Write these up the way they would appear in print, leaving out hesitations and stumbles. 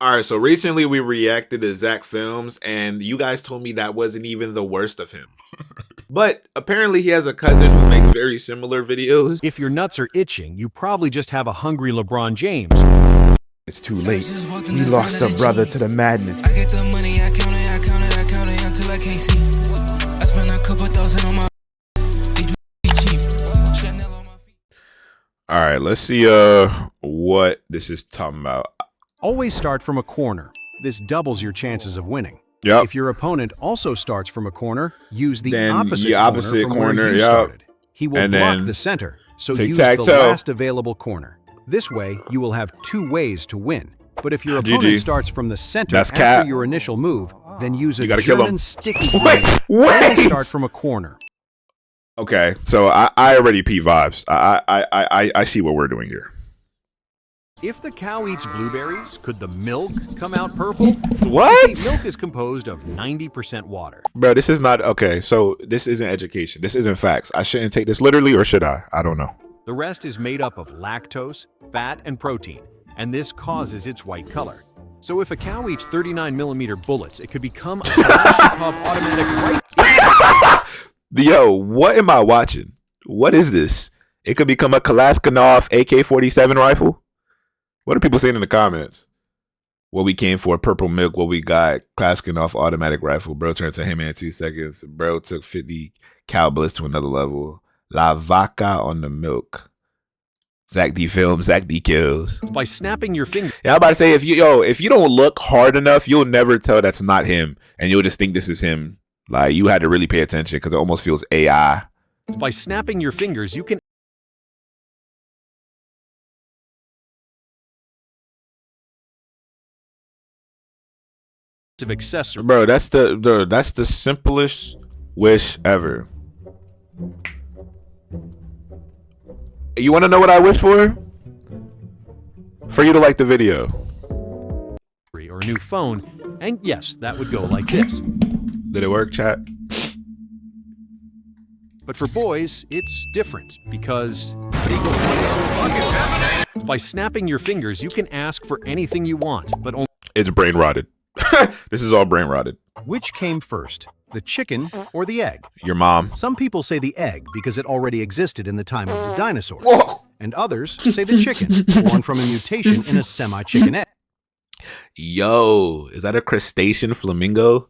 All right, so recently we reacted to Zack Felms, and you guys told me that wasn't even the worst of him. But apparently he has a cousin who makes very similar videos. If your nuts are itching, you probably just have a hungry LeBron James. It's too late. We lost a brother to the madness. I get the money, I count it until I can't see. I spent a couple thousand on my cheap. Chanel on my feet. All right, let's see what this is talking about. Always start from a corner. This doubles your chances of winning. Yep. If your opponent also starts from a corner, use the Then opposite, the opposite corner from corner, where you yep. started. He will And block then the center, so use tic-tac-toe. the last available corner. This way, you will have two ways to win. But if your opponent GG. starts from the center That's after cap. your initial move, then use a gotta kill him. German sticky Wait, blade. wait! And start from a corner. Okay, so I already pee vibes. I see what we're doing here. If the cow eats blueberries, could the milk come out purple? What? You see, milk is composed of 90% water. Bro, this is not okay. So this isn't education. This isn't facts. I shouldn't take this literally, or should I? I don't know. The rest is made up of lactose, fat, and protein, and this causes its white color. So if a cow eats 39mm bullets, it could become a Kalashnikov automatic rifle. Yo, what am I watching? What is this? It could become a Kalashnikov AK-47 rifle? What are people saying in the comments? What we came for, purple milk. What we got, Kalashnikov automatic rifle. Bro turned to him in 2 seconds. Bro took 50 cow bullets to another level. La vaca on the milk. Zack D films, Zack D kills. By snapping your finger. Yeah, I'm about to say, if you don't look hard enough, you'll never tell that's not him, and you'll just think this is him. Like, you had to really pay attention because it almost feels AI. By snapping your fingers, you can accessory. Bro, that's the simplest wish ever. You want to know what I wish for? For you to like the video. Or a new phone, and yes, that would go like this. Did it work, chat? But for boys, it's different because they go by snapping your fingers, you can ask for anything you want, but only. It's brain rotted. This is all brain rotted. Which came first, the chicken or the egg? Your mom. Some people say the egg because it already existed in the time of the dinosaurs. Whoa. And others say the chicken, born from a mutation in a semi-chicken egg. Yo, is that a crustacean flamingo?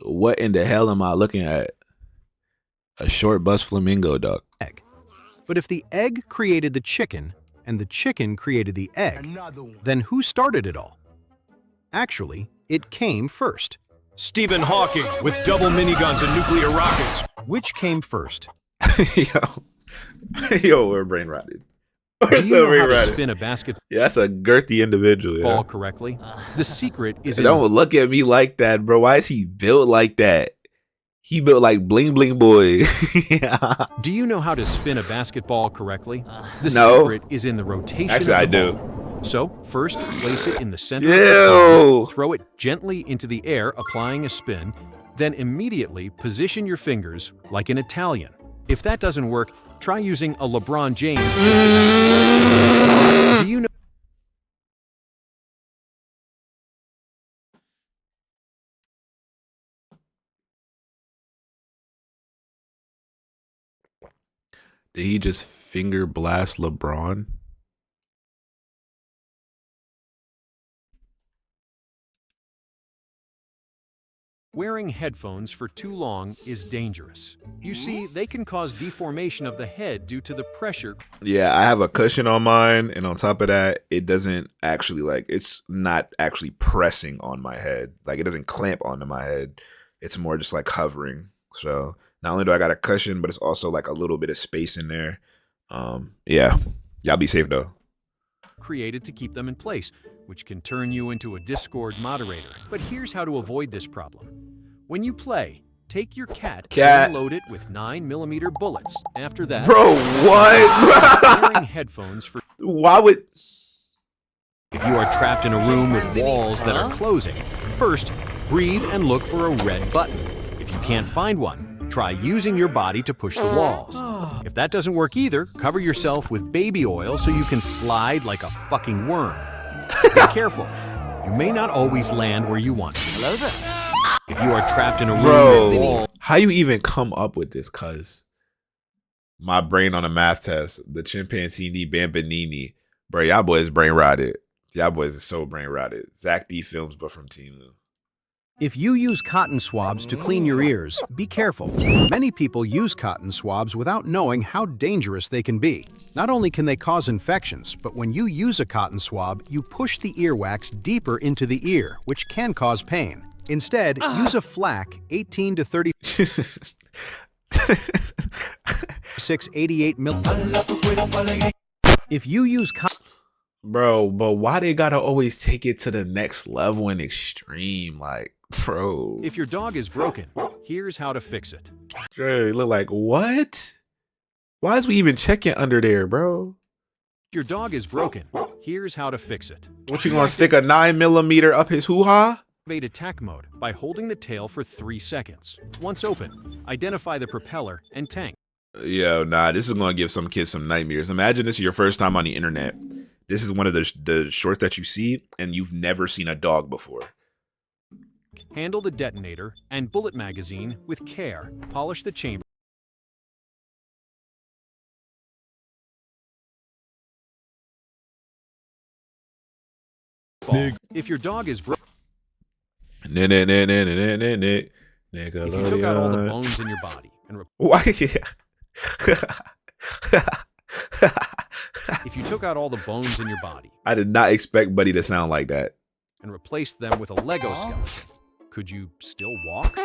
What in the hell am I looking at? A short bus flamingo, dog. Egg. But if the egg created the chicken and the chicken created the egg, then who started it all? Actually, it came first. Stephen Hawking with double miniguns and nuclear rockets. Which came first? Yo, we're brain rotted. Do you know how to spin a basketball Yeah, that's a girthy individual. Yeah. correctly? The secret is in Don't look at me like that, bro. Why is he built like that? He built like bling bling boy. Do you know how to spin a basketball correctly? The No. secret is in the rotation Actually, of the I do. ball. So, first, place it in the center of the Ew. ball, throw it gently into the air, applying a spin, then immediately position your fingers like an Italian. If that doesn't work, try using a LeBron James. Do you know? Did he just finger blast LeBron? Wearing headphones for too long is dangerous. You see, they can cause deformation of the head due to the pressure. Yeah, I have a cushion on mine, and on top of that, it doesn't actually it's not actually pressing on my head. Like, it doesn't clamp onto my head. It's more just like hovering. So not only do I got a cushion, but it's also like a little bit of space in there. Yeah, y'all be safe though. Created to keep them in place, which can turn you into a Discord moderator. But here's how to avoid this problem. When you play, take your cat and load it with 9mm bullets. After that, Bro, what? wearing headphones for. Why would... If you are trapped in a room with walls that are closing, first, breathe and look for a red button. If you can't find one, try using your body to push the walls. If that doesn't work either, cover yourself with baby oil so you can slide like a fucking worm. Be careful. you may not always land where you want to. Hello there. If you are trapped in a room Bro, how you even come up with this? Cuz my brain on a math test, the chimpanzee bambanini. Bro, y'all boys brain rotted. Y'all boys are so brain rotted. Zack D Felms, but from Timu. If you use cotton swabs to clean your ears, be careful. Many people use cotton swabs without knowing how dangerous they can be. Not only can they cause infections, but when you use a cotton swab, you push the earwax deeper into the ear, which can cause pain. Instead, use a flack 18 to 36 88 mil. If you use Bro, but why they gotta always take it to the next level and extreme? Like, bro. If your dog is broken, here's how to fix it. Dre, look like, what? Why is we even checking under there, bro? If your dog is broken, here's how to fix it. What, you gonna stick a 9mm up his hoo-ha? Activate attack mode by holding the tail for 3 seconds. Once open, identify the propeller and tank. Yo, nah, this is gonna give some kids some nightmares. Imagine this is your first time on the internet. This is one of the shorts that you see, and you've never seen a dog before. Handle the detonator and bullet magazine with care. Polish the chamber. If your dog is broken, if you took out all the bones in your body and why? if you took out all the bones in your body I did not expect Buddy to sound like that. and replaced them with a Lego skeleton, could you still walk?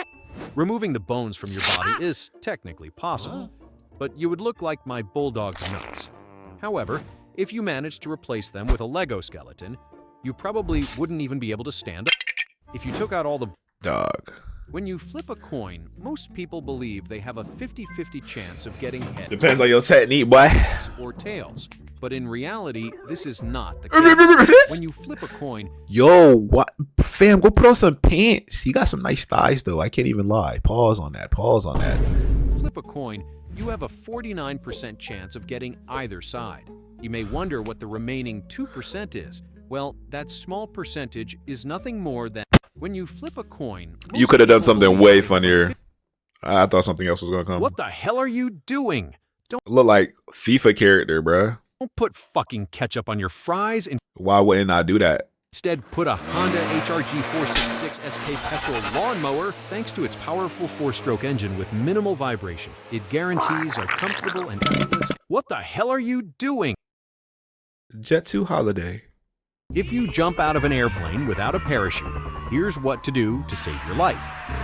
Removing the bones from your body is technically possible, but you would look like my bulldog's nuts. However, if you managed to replace them with a Lego skeleton, you probably wouldn't even be able to stand up. If you took out all the Dog. When you flip a coin, most people believe they have a 50-50 chance of getting heads. Depends on your technique, boy. Or tails. But in reality, this is not the case. When you flip a coin, Yo, what? Fam, go put on some pants. He got some nice thighs, though. I can't even lie. Pause on that. Pause on that. flip a coin, you have a 49% chance of getting either side. You may wonder what the remaining 2% is. Well, that small percentage is nothing more than when you flip a coin. You could have done something way funnier. I thought something else was gonna come. What the hell are you doing? Look like FIFA character, bruh. Don't put fucking ketchup on your fries and Why wouldn't I do that? instead put a Honda HRG 466 SK petrol lawnmower. Thanks to its powerful 4-stroke engine with minimal vibration, it guarantees a comfortable and effortless. What the hell are you doing? Jet 2 holiday. If you jump out of an airplane without a parachute, here's what to do to save your life.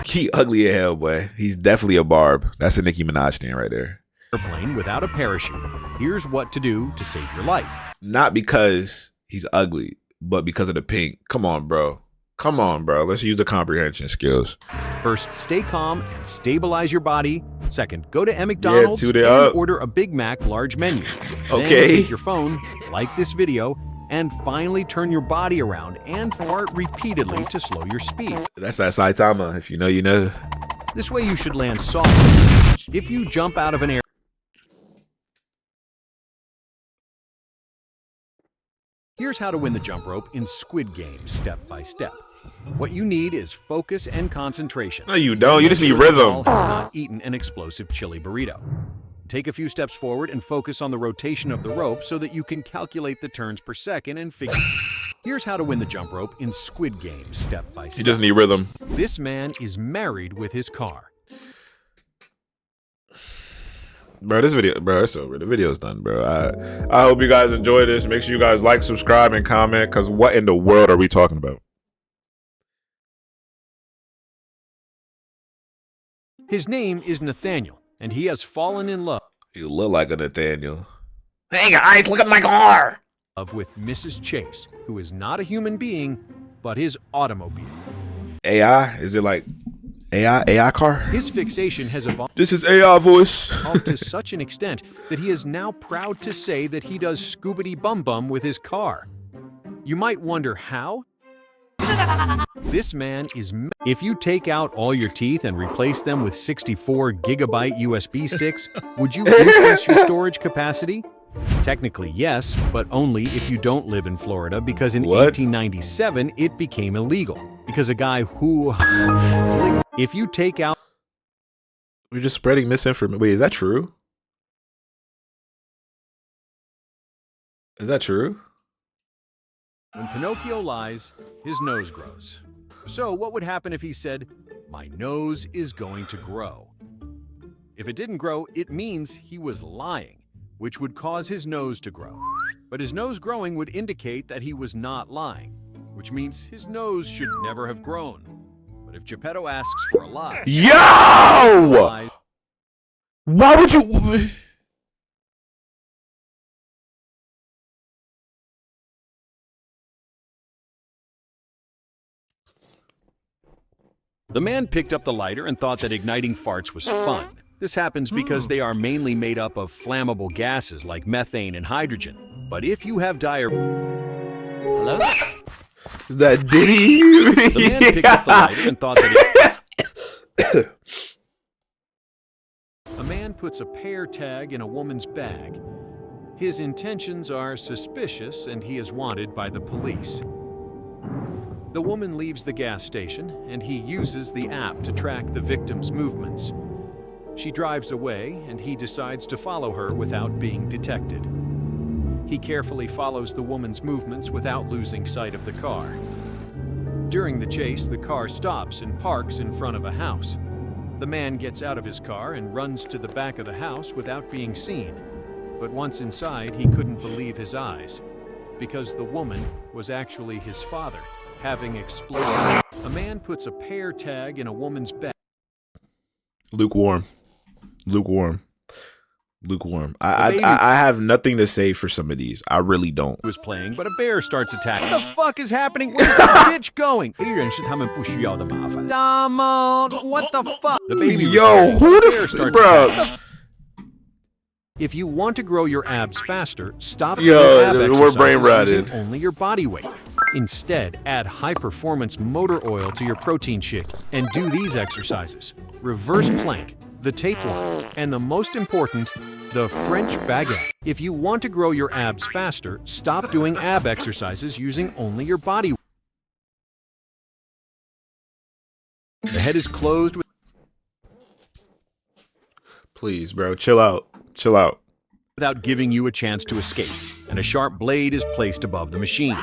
He ugly as hell, boy. He's definitely a barb. That's a Nicki Minaj stand right there. Airplane without a parachute, here's what to do to save your life. Not because he's ugly, but because of the pink. Come on, bro. Come on, bro. Let's use the comprehension skills. First, stay calm and stabilize your body. Second, go to McDonald's tune and it up. order a Big Mac large menu. Okay. Then take your phone, like this video, and finally turn your body around and fart repeatedly to slow your speed. That's that Saitama. If you know, you know. This way you should land softly. If you jump out of an air, here's how to win the jump rope in Squid Game step by step. What you need is focus and concentration. No, you don't. You just need Make sure the ball rhythm. has not eaten an explosive chili burrito. Take a few steps forward and focus on the rotation of the rope so that you can calculate the turns per second and figure. Here's how to win the jump rope in Squid Game step by You step. just need rhythm. This man is married with his car. Bro, this video, bro, it's over. The video's done, bro. I hope you guys enjoy this. Make sure you guys like, subscribe, and comment, because what in the world are we talking about? His name is Nathaniel, and he has fallen in love You look like a Nathaniel. Hey guys, look at my car. with Mrs. Chase, who is not a human being, but his automobile. AI? Is it like AI car? His fixation has evolved This is AI voice. to such an extent that he is now proud to say that he does scoobity bum bum with his car. You might wonder how? This man is. If you take out all your teeth and replace them with 64 gigabyte USB sticks, would you increase your storage capacity? Technically, yes, but only if you don't live in Florida, because in What? 1897 it became illegal. Because a guy who... If you take out... We're just spreading misinformation. Wait, is that true? Is that true? When Pinocchio lies, his nose grows. So what would happen if he said, "My nose is going to grow"? If it didn't grow, it means he was lying, which would cause his nose to grow. But his nose growing would indicate that he was not lying, which means his nose should never have grown. But if Geppetto asks for a lie... Yo! Why would you... The man picked up the lighter and thought that igniting farts was fun. This happens because they are mainly made up of flammable gases like methane and hydrogen. But if you have diarrhea... Hello? Is that Diddy? The man picked up the lighter and thought that A man puts a pear tag in a woman's bag. His intentions are suspicious and he is wanted by the police. The woman leaves the gas station and he uses the app to track the victim's movements. She drives away and he decides to follow her without being detected. He carefully follows the woman's movements without losing sight of the car. During the chase, the car stops and parks in front of a house. The man gets out of his car and runs to the back of the house without being seen. But once inside, he couldn't believe his eyes, because the woman was actually his father, having explosive. A man puts a pear tag in a woman's bag. Lukewarm. I have nothing to say for some of these. I really don't. Was playing, but a bear starts attacking. What the fuck is happening? Where's the bitch going? What the fuck? The baby. Yo, who the starts bro? attacking. If you want to grow your abs faster, stop doing Yo, ab we're brain exercises rotted. using only your body weight. Instead, add high-performance motor oil to your protein shake and do these exercises: reverse plank, the tapeworm, and the most important, the French baguette. If you want to grow your abs faster, stop doing ab exercises using only your body weight. The head is closed with Please, bro, chill out. Chill out. without giving you a chance to escape, and a sharp blade is placed above the machine.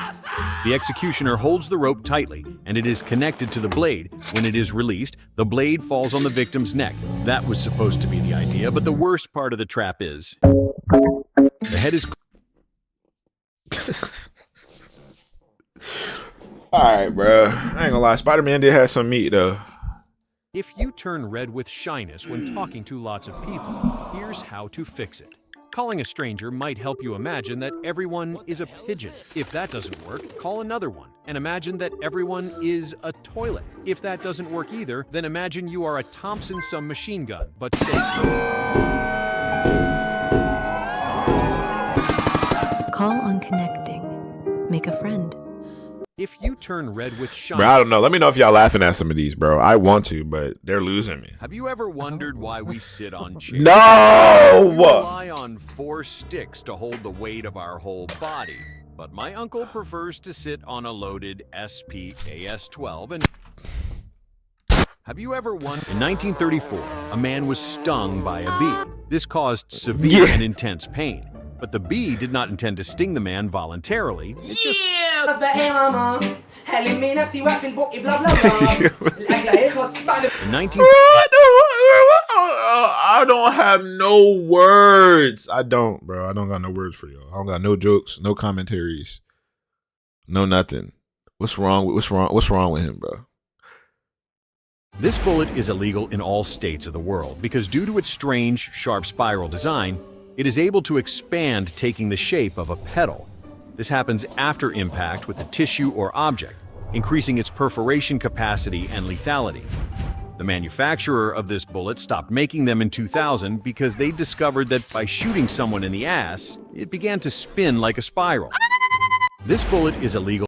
The executioner holds the rope tightly, and it is connected to the blade. When it is released, the blade falls on the victim's neck. That was supposed to be the idea, but the worst part of the trap is... The head is... Alright, bro. I ain't gonna lie. Spider-Man did have some meat, though. If you turn red with shyness when talking to lots of people, here's how to fix it. Calling a stranger might help you imagine that everyone is a pigeon. If that doesn't work, call another one and imagine that everyone is a toilet. If that doesn't work either, then imagine you are a Thompson submachine gun, but stay Call on connecting. Make a friend. If you turn red with shyness... Bro, I don't know. Let me know if y'all laughing at some of these, bro. I want to, but they're losing me. Have you ever wondered why we sit on chairs? No! We rely on 4 sticks to hold the weight of our whole body, but my uncle prefers to sit on a loaded SPAS-12 and... Have you ever wondered? In 1934, a man was stung by a bee. This caused severe and intense pain. But the bee did not intend to sting the man voluntarily. It just... In 19... I don't have no words. I don't, bro. I don't got no words for y'all. I don't got no jokes, no commentaries, no nothing. What's wrong with him, bro? This bullet is illegal in all states of the world because due to its strange, sharp spiral design, it is able to expand, taking the shape of a petal. This happens after impact with a tissue or object, increasing its perforation capacity and lethality. The manufacturer of this bullet stopped making them in 2000 because they discovered that by shooting someone in the ass, it began to spin like a spiral. This bullet is illegal.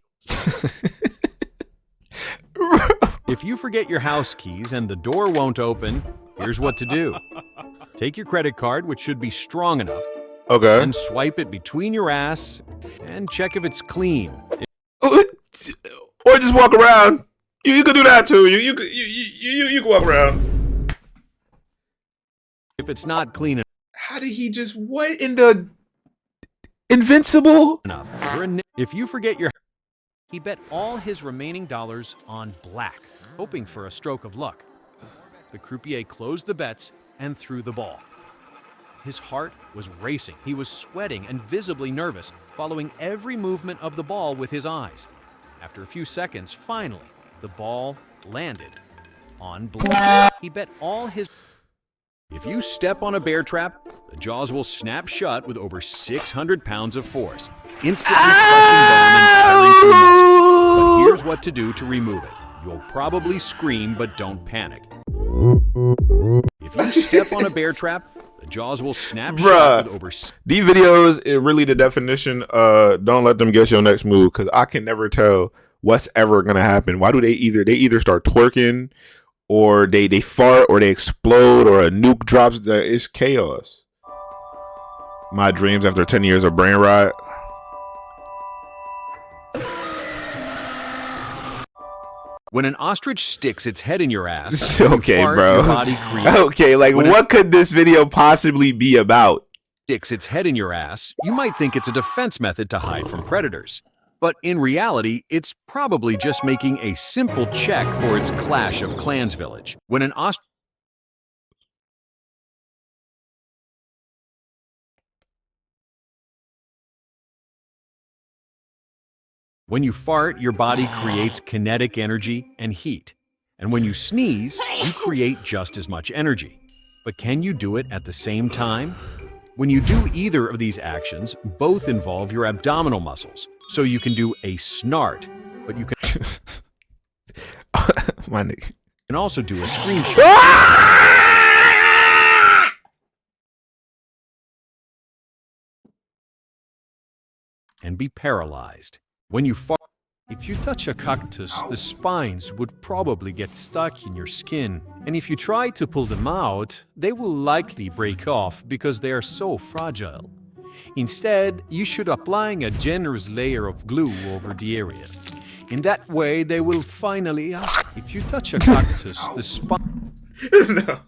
If you forget your house keys and the door won't open, here's what to do. Take your credit card, which should be strong enough, Okay. And swipe it between your ass and check if it's clean. Or just walk around. You could do that too. You can walk around. If it's not clean How did he just what in the invincible? enough, if you forget your, he bet all his remaining dollars on black, hoping for a stroke of luck. The croupier closed the bets and threw the ball. His heart was racing. He was sweating and visibly nervous, following every movement of the ball with his eyes. After a few seconds, finally, the ball landed on black. He bet all his... If you step on a bear trap, the jaws will snap shut with over 600 pounds of force, instantly crushing bone and tearing through muscle. But here's what to do to remove it. You'll probably scream, but don't panic. If you step on a bear trap, the jaws will snap shut with over... These videos is really the definition. Don't let them guess your next move, because I can never tell what's ever gonna happen. Why do they either start twerking, or they fart, or they explode, or a nuke drops? It's chaos. My dreams after 10 years of brain rot. When an ostrich sticks its head in your ass, okay, you fart, bro. Your body creates. Okay, like what could this video possibly be about? Sticks its head in your ass, you might think it's a defense method to hide from predators. But in reality, it's probably just making a simple check for its Clash of Clans village. When an ostrich... When you fart, your body creates kinetic energy and heat. And when you sneeze, you create just as much energy. But can you do it at the same time? When you do either of these actions, both involve your abdominal muscles. So you can do a snart, but you can My nigga. can also do a screenshot. And be paralyzed. When you fart, if you touch a cactus, the spines would probably get stuck in your skin. And if you try to pull them out, they will likely break off because they are so fragile. Instead, you should apply a generous layer of glue over the area. In that way, they will finally... If you touch a cactus, the spine... No.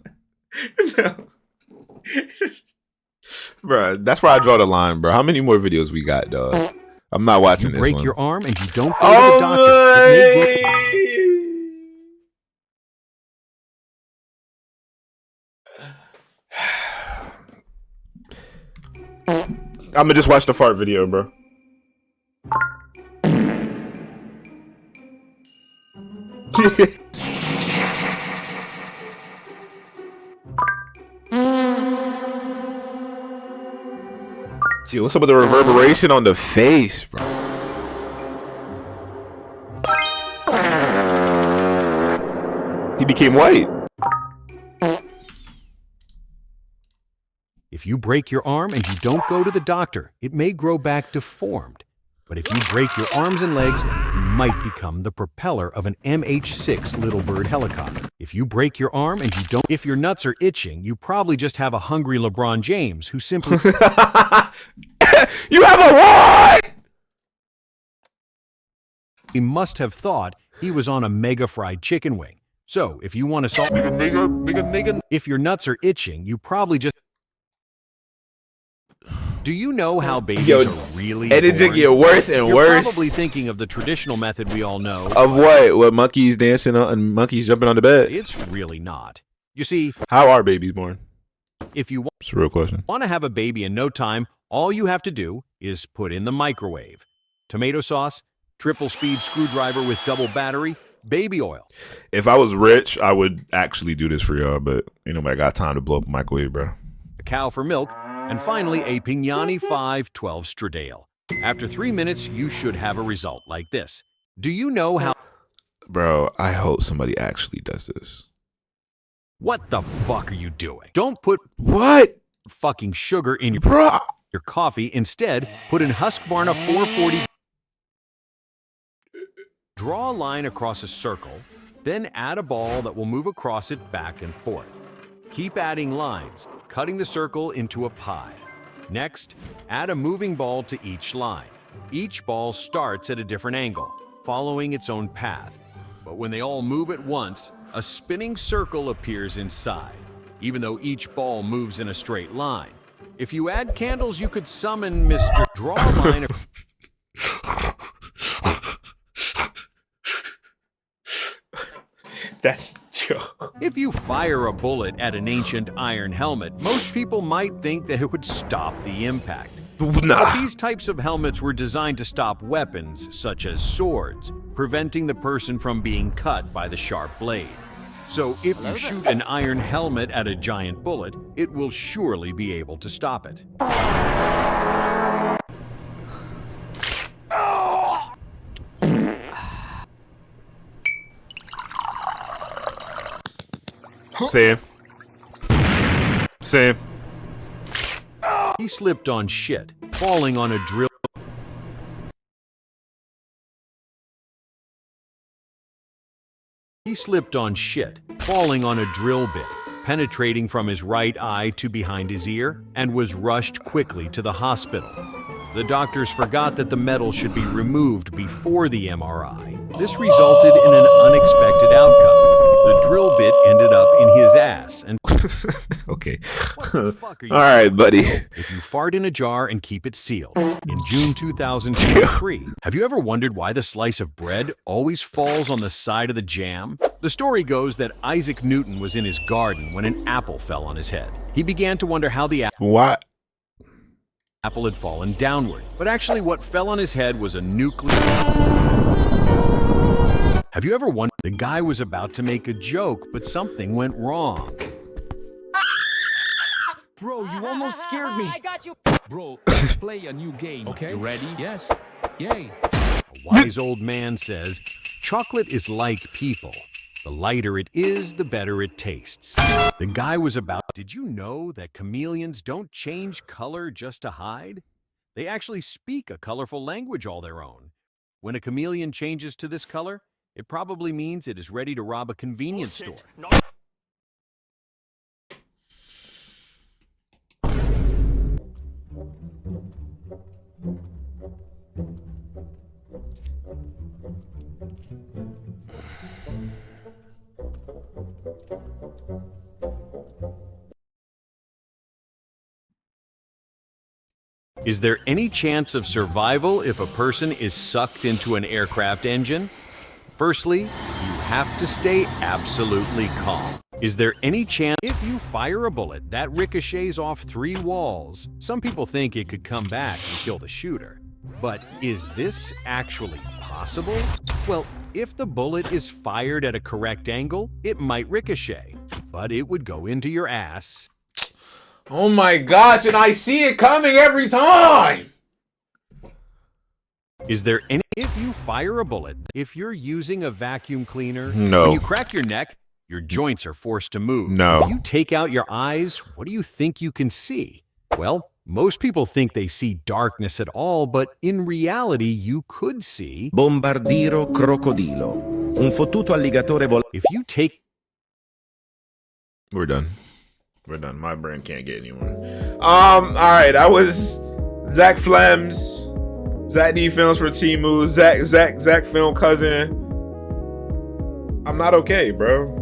Bro, that's where I draw the line, bro. How many more videos we got, dog? I'm not watching this one. You break your arm and you don't go to the doctor. It may grow... I'm gonna just watch the fart video, bro. Gee, what's up with the reverberation on the face, bro? He became white. If you break your arm and you don't go to the doctor, it may grow back deformed. But if you break your arms and legs, you might become the propeller of an MH-6 Little Bird helicopter. If you break your arm and you don't... If your nuts are itching, you probably just have a hungry LeBron James who simply... You have a what? He must have thought he was on a mega fried chicken wing. So, if you want to solve... If your nuts are itching, you probably just... Do you know how babies are really and it just get worse and worse. You're probably thinking of the traditional method we all know. Of what? What, monkeys dancing on and monkeys jumping on the bed? It's really not. You see... How are babies born? If you It's a real question. want to have a baby in no time, all you have to do is put in the microwave. Tomato sauce, triple speed screwdriver with double battery, baby oil. If I was rich, I would actually do this for y'all, but ain't nobody got time to blow up a microwave, bro. A cow for milk, and finally a Pignani 512 Stradale. After 3 minutes, you should have a result like this. Do you know how... Bro, I hope somebody actually does this. What the fuck are you doing? Don't put What? fucking sugar in Bro. your coffee. Instead, put in Husqvarna 440. Draw a line across a circle, then add a ball that will move across it back and forth. Keep adding lines, cutting the circle into a pie. Next, add a moving ball to each line. Each ball starts at a different angle, following its own path. But when they all move at once, a spinning circle appears inside, even though each ball moves in a straight line. If you add candles, you could summon Mr. Draw a line. That's joke. If you fire a bullet at an ancient iron helmet, most people might think that it would stop the impact. But Nah. these types of helmets were designed to stop weapons, such as swords, preventing the person from being cut by the sharp blade. So if you shoot an iron helmet at a giant bullet, it will surely be able to stop it. Same. Same. He slipped on shit, falling on a drill. He slipped on shit, falling on a drill bit, penetrating from his right eye to behind his ear, and was rushed quickly to the hospital. The doctors forgot that the metal should be removed before the MRI. This resulted in an unexpected outcome. The drill bit ended up in his ass, and Okay. what the fuck are you All right, buddy. if you fart in a jar and keep it sealed. In June 2023, have you ever wondered why the slice of bread always falls on the side of the jam? The story goes that Isaac Newton was in his garden when an apple fell on his head. He began to wonder how the What? apple had fallen downward, but actually what fell on his head was a nuclear... Have you ever wondered? The guy was about to make a joke, but something went wrong. Bro, you almost scared me. I got you. Bro, let's play a new game. Okay. You ready? Yes. Yay. A wise old man says, chocolate is like people. The lighter it is, the better it tastes. The guy was about, did you know that chameleons don't change color just to hide? They actually speak a colorful language all their own. When a chameleon changes to this color, it probably means it is ready to rob a convenience store. Is there any chance of survival if a person is sucked into an aircraft engine? Firstly, you have to stay absolutely calm. Is there any chance if you fire a bullet that ricochets off 3 walls? Some people think it could come back and kill the shooter. But is this actually possible? Well, if the bullet is fired at a correct angle, it might ricochet, but it would go into your ass. Oh my gosh, and I see it coming every time. Is there any if you fire a bullet, if you're using a vacuum cleaner, No. when you crack your neck, your joints are forced to move. No. If you take out your eyes, what do you think you can see? Well, most people think they see darkness at all, but in reality, you could see. Bombardiro crocodilo. Un fottuto alligatore If you take We're done. We're done. My brain can't get anymore. All right. I was Zack Felms. Zack D Films for Timu. Zack Film Cousin. I'm not okay, bro.